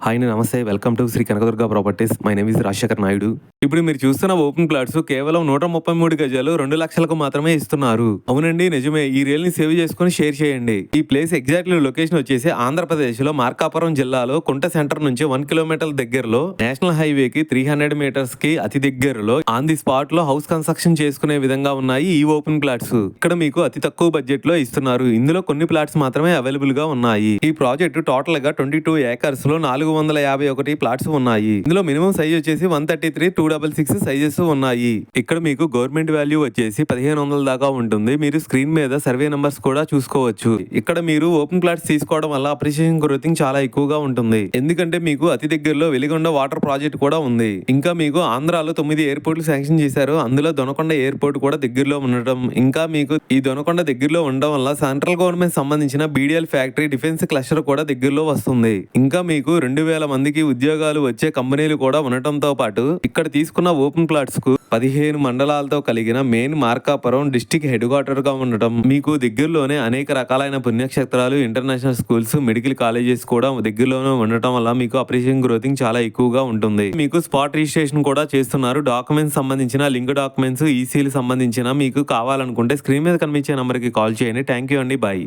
Hi namaste. Welcome to Shri Kanakadurga properties. My name is Rajasekhar Naidu. ఇప్పుడు మీరు చూస్తున్న ఓపెన్ ప్లాట్స్ కేవలం 133 గజాలు 2 లక్షలకు మాత్రమే ఇస్తున్నారు. అవునండి, నిజమే. ఈ రీల్ ని సేవ్ చేసుకుని షేర్ చేయండి. ఈ ప్లేస్ ఎగ్జాక్ట్లీ లొకేషన్ వచ్చేసి ఆంధ్రప్రదేశ్ లో మార్కాపురం జిల్లాలో కుంట సెంటర్ నుంచి 1 కిలోమీటర్ దగ్గరలో నేషనల్ హైవేకి 300 మీటర్స్ కి అతి దగ్గరలో ఆన్ ది స్పాట్ లో హౌస్ కన్స్ట్రక్షన్ చేసుకునే విధంగా ఉన్నాయి ఈ ఓపెన్ ప్లాట్స్. ఇక్కడ మీకు అతి తక్కువ బడ్జెట్ లో ఇస్తున్నారు. ఇందులో కొన్ని ప్లాట్స్ మాత్రమే అవైలబుల్ గా ఉన్నాయి. ఈ ప్రాజెక్ట్ టోటల్ గా 22 ఏకర్స్ లో 451 ప్లాట్స్ ఉన్నాయి. ఇందులో మినిమం సైజ్ వచ్చేసి 133, 266 సైజెస్ ఉన్నాయి. ఇక్కడ మీకు గవర్నమెంట్ వాల్యూ వచ్చేసి 1500 దాకా ఉంటుంది. మీరు స్క్రీన్ మీద సర్వే నంబర్స్ కూడా చూసుకోవచ్చు. ఇక్కడ మీరు ఓపెన్ ప్లాట్స్ తీసుకోవడం వల్ల అప్రిషియేషన్ గ్రోతింగ్ చాలా ఎక్కువగా ఉంటుంది. ఎందుకంటే మీకు అతి దగ్గరలో వెలిగొండ వాటర్ ప్రాజెక్ట్ కూడా ఉంది. ఇంకా మీకు ఆంధ్రాలో 9 ఎయిర్పోర్ట్లు శాంక్షన్ చేశారు. అందులో దొనకొండ ఎయిర్పోర్ట్ కూడా దగ్గరలో ఉండటం, ఇంకా మీకు ఈ దొనకొండ దగ్గరలో ఉండడం వల్ల సెంట్రల్ గవర్నమెంట్ సంబంధించిన బీడీఎల్ ఫ్యాక్టరీ డిఫెన్స్ క్లస్టర్ కూడా దగ్గరలో వస్తుంది. ఇంకా మీకు 2000 మందికి ఉద్యోగాలు వచ్చే కంపెనీలు కూడా ఉండటంతో పాటు ఇక్కడ తీసుకున్న ఓపెన్ ప్లాట్స్ కు 15 మండలాలతో కలిగిన main Markapuram district head quarter గా ఉండటం, మీకు దగ్గరలోనే అనేక రకాలైన పుణ్యక్షేత్రాలు, ఇంటర్నేషనల్ స్కూల్స్, మెడికల్ కాలేజెస్ కూడా దగ్గరలోనే ఉండటం వల్ల మీకు అప్రిషియేషన్ గ్రోతింగ్ చాలా ఎక్కువగా ఉంటుంది. మీకు స్పాట్ రిజిస్ట్రేషన్ కూడా చేస్తున్నారు. డాక్యుమెంట్స్ సంబంధించిన లింక్ డాక్యుమెంట్స్, ఈసీలు సంబంధించిన మీకు కావాలనుకుంటే స్క్రీన్ మీద కనిపించే నంబర్ కి కాల్ చేయండి. థ్యాంక్ యూ అండి. బాయ్.